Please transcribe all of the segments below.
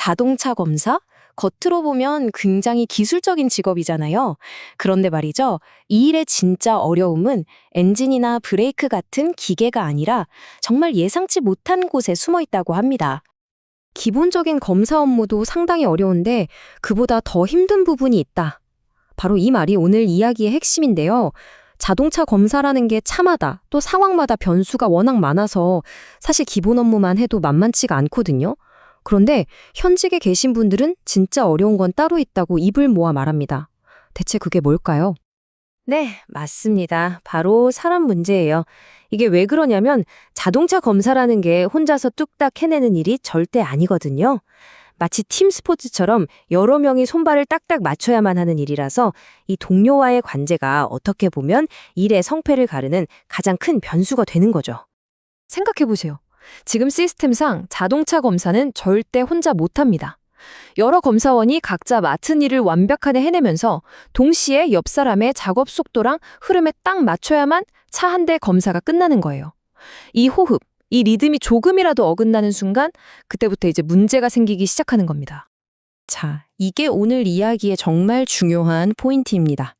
자동차 검사? 겉으로 보면 굉장히 기술적인 직업이잖아요. 그런데 말이죠. 이 일의 진짜 어려움은 엔진이나 브레이크 같은 기계가 아니라 정말 예상치 못한 곳에 숨어 있다고 합니다. 기본적인 검사 업무도 상당히 어려운데 그보다 더 힘든 부분이 있다. 바로 이 말이 오늘 이야기의 핵심인데요. 자동차 검사라는 게 참하다, 또 상황마다 변수가 워낙 많아서 사실 기본 업무만 해도 만만치가 않거든요. 그런데 현직에 계신 분들은 진짜 어려운 건 따로 있다고 입을 모아 말합니다. 대체 그게 뭘까요? 네, 맞습니다. 바로 사람 문제예요. 이게 왜 그러냐면 자동차 검사라는 게 혼자서 뚝딱 해내는 일이 절대 아니거든요. 마치 팀 스포츠처럼 여러 명이 손발을 딱딱 맞춰야만 하는 일이라서 이 동료와의 관계가 어떻게 보면 일의 성패를 가르는 가장 큰 변수가 되는 거죠. 생각해보세요. 지금 시스템상 자동차 검사는 절대 혼자 못합니다. 여러 검사원이 각자 맡은 일을 완벽하게 해내면서 동시에 옆 사람의 작업 속도랑 흐름에 딱 맞춰야만 차 한 대 검사가 끝나는 거예요. 이 호흡, 이 리듬이 조금이라도 어긋나는 순간 그때부터 이제 문제가 생기기 시작하는 겁니다. 자, 이게 오늘 이야기의 정말 중요한 포인트입니다.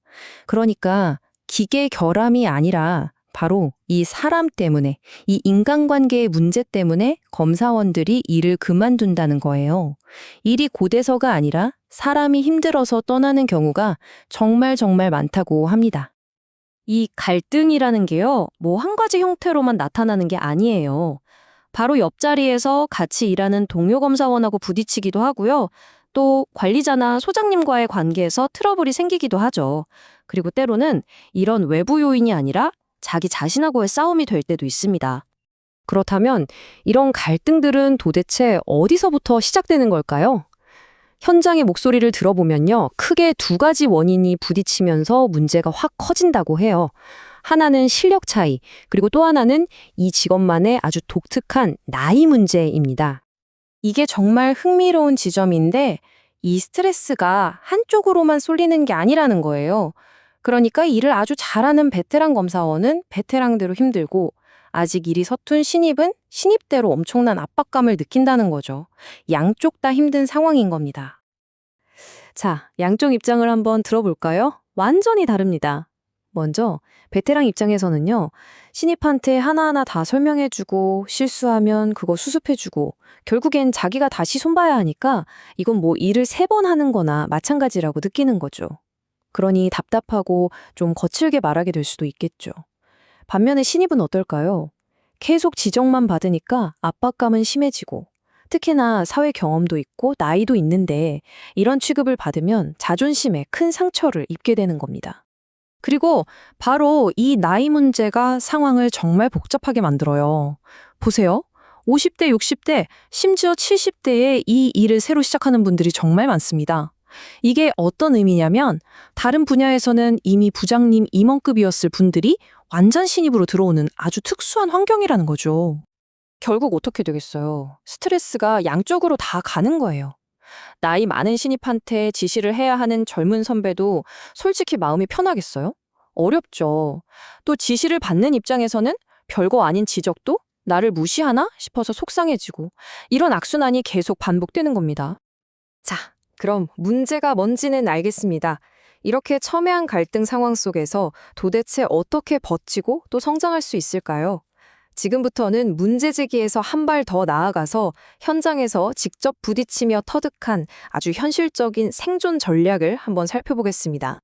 그러니까 기계 결함이 아니라 바로 이 사람 때문에, 이 인간관계의 문제 때문에 검사원들이 일을 그만둔다는 거예요. 일이 고돼서가 아니라 사람이 힘들어서 떠나는 경우가 정말 많다고 합니다. 이 갈등이라는 게요, 뭐 한 가지 형태로만 나타나는 게 아니에요. 바로 옆자리에서 같이 일하는 동료 검사원하고 부딪히기도 하고요. 또 관리자나 소장님과의 관계에서 트러블이 생기기도 하죠. 그리고 때로는 이런 외부 요인이 아니라 자기 자신하고의 싸움이 될 때도 있습니다. 그렇다면 이런 갈등들은 도대체 어디서부터 시작되는 걸까요? 현장의 목소리를 들어보면요, 크게 두 가지 원인이 부딪히면서 문제가 확 커진다고 해요. 하나는 실력 차이, 그리고 또 하나는 이 직업만의 아주 독특한 나이 문제입니다. 이게 정말 흥미로운 지점인데 이 스트레스가 한쪽으로만 쏠리는 게 아니라는 거예요. 그러니까 일을 아주 잘하는 베테랑 검사원은 베테랑대로 힘들고 아직 일이 서툰 신입은 신입대로 엄청난 압박감을 느낀다는 거죠. 양쪽 다 힘든 상황인 겁니다. 자, 양쪽 입장을 한번 들어볼까요? 완전히 다릅니다. 먼저 베테랑 입장에서는요. 신입한테 하나하나 다 설명해주고 실수하면 그거 수습해주고 결국엔 자기가 다시 손봐야 하니까 이건 뭐 일을 3번 하는 거나 마찬가지라고 느끼는 거죠. 그러니 답답하고 좀 거칠게 말하게 될 수도 있겠죠. 반면에 신입은 어떨까요? 계속 지적만 받으니까 압박감은 심해지고 특히나 사회 경험도 있고 나이도 있는데 이런 취급을 받으면 자존심에 큰 상처를 입게 되는 겁니다. 그리고 바로 이 나이 문제가 상황을 정말 복잡하게 만들어요. 보세요. 50대, 60대, 심지어 70대에 이 일을 새로 시작하는 분들이 정말 많습니다. 이게 어떤 의미냐면 다른 분야에서는 이미 부장님 임원급이었을 분들이 완전 신입으로 들어오는 아주 특수한 환경이라는 거죠. 결국 어떻게 되겠어요? 스트레스가 양쪽으로 다 가는 거예요. 나이 많은 신입한테 지시를 해야 하는 젊은 선배도 솔직히 마음이 편하겠어요? 어렵죠. 또 지시를 받는 입장에서는 별거 아닌 지적도 나를 무시하나 싶어서 속상해지고 이런 악순환이 계속 반복되는 겁니다. 자, 그럼 문제가 뭔지는 알겠습니다. 이렇게 첨예한 갈등 상황 속에서 도대체 어떻게 버티고 또 성장할 수 있을까요? 지금부터는 문제 제기에서 한 발 더 나아가서 현장에서 직접 부딪히며 터득한 아주 현실적인 생존 전략을 한번 살펴보겠습니다.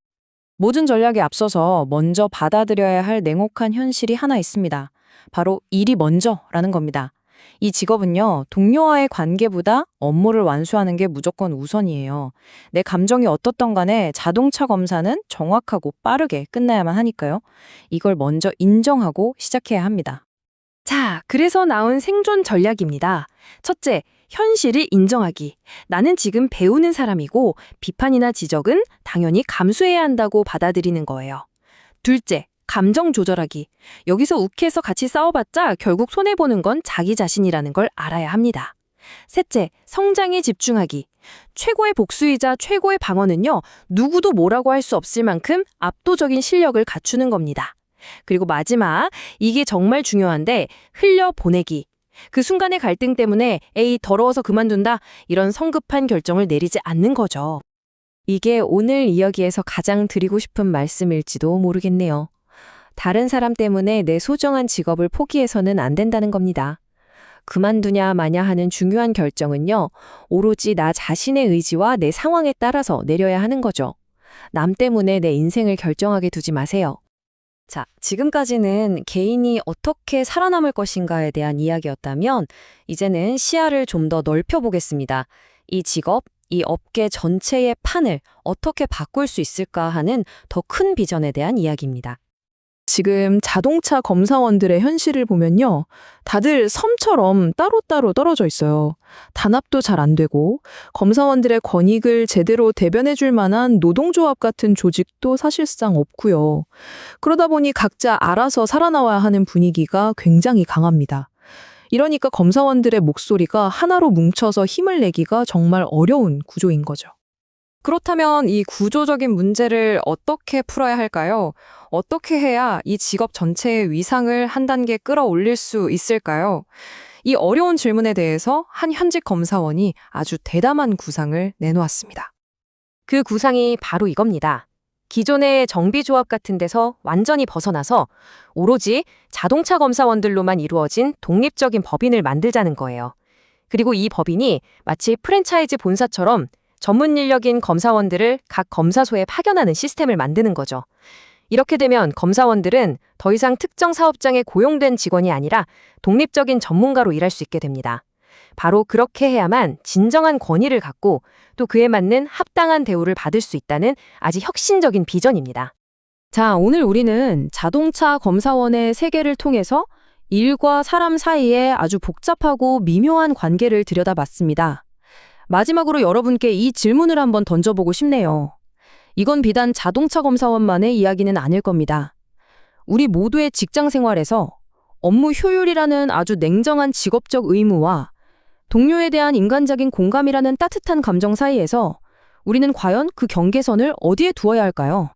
모든 전략에 앞서서 먼저 받아들여야 할 냉혹한 현실이 하나 있습니다. 바로 일이 먼저라는 겁니다. 이 직업은요, 동료와의 관계보다 업무를 완수하는 게 무조건 우선이에요. 내 감정이 어떻든 간에 자동차 검사는 정확하고 빠르게 끝나야만 하니까요. 이걸 먼저 인정하고 시작해야 합니다. 자, 그래서 나온 생존 전략입니다. 첫째, 현실을 인정하기. 나는 지금 배우는 사람이고 비판이나 지적은 당연히 감수해야 한다고 받아들이는 거예요. 둘째, 감정 조절하기. 여기서 욱해서 같이 싸워봤자 결국 손해보는 건 자기 자신이라는 걸 알아야 합니다. 셋째, 성장에 집중하기. 최고의 복수이자 최고의 방어는요, 누구도 뭐라고 할 수 없을 만큼 압도적인 실력을 갖추는 겁니다. 그리고 마지막, 이게 정말 중요한데 흘려보내기. 그 순간의 갈등 때문에 에이, 더러워서 그만둔다. 이런 성급한 결정을 내리지 않는 거죠. 이게 오늘 이야기에서 가장 드리고 싶은 말씀일지도 모르겠네요. 다른 사람 때문에 내 소중한 직업을 포기해서는 안 된다는 겁니다. 그만두냐 마냐 하는 중요한 결정은요, 오로지 나 자신의 의지와 내 상황에 따라서 내려야 하는 거죠. 남 때문에 내 인생을 결정하게 두지 마세요. 자, 지금까지는 개인이 어떻게 살아남을 것인가에 대한 이야기였다면, 이제는 시야를 좀 더 넓혀보겠습니다. 이 직업, 이 업계 전체의 판을 어떻게 바꿀 수 있을까 하는 더 큰 비전에 대한 이야기입니다. 지금 자동차 검사원들의 현실을 보면요. 다들 섬처럼 따로따로 떨어져 있어요. 단합도 잘 안 되고 검사원들의 권익을 제대로 대변해 줄 만한 노동조합 같은 조직도 사실상 없고요. 그러다 보니 각자 알아서 살아나와야 하는 분위기가 굉장히 강합니다. 이러니까 검사원들의 목소리가 하나로 뭉쳐서 힘을 내기가 정말 어려운 구조인 거죠. 그렇다면 이 구조적인 문제를 어떻게 풀어야 할까요? 어떻게 해야 이 직업 전체의 위상을 한 단계 끌어올릴 수 있을까요? 이 어려운 질문에 대해서 한 현직 검사원이 아주 대담한 구상을 내놓았습니다. 그 구상이 바로 이겁니다. 기존의 정비조합 같은 데서 완전히 벗어나서 오로지 자동차 검사원들로만 이루어진 독립적인 법인을 만들자는 거예요. 그리고 이 법인이 마치 프랜차이즈 본사처럼 전문 인력인 검사원들을 각 검사소에 파견하는 시스템을 만드는 거죠. 이렇게 되면 검사원들은 더 이상 특정 사업장에 고용된 직원이 아니라 독립적인 전문가로 일할 수 있게 됩니다. 바로 그렇게 해야만 진정한 권위를 갖고 또 그에 맞는 합당한 대우를 받을 수 있다는 아주 혁신적인 비전입니다. 자, 오늘 우리는 자동차 검사원의 세계를 통해서 일과 사람 사이에 아주 복잡하고 미묘한 관계를 들여다봤습니다. 마지막으로 여러분께 이 질문을 한번 던져보고 싶네요. 이건 비단 자동차 검사원만의 이야기는 아닐 겁니다. 우리 모두의 직장 생활에서 업무 효율이라는 아주 냉정한 직업적 의무와 동료에 대한 인간적인 공감이라는 따뜻한 감정 사이에서 우리는 과연 그 경계선을 어디에 두어야 할까요?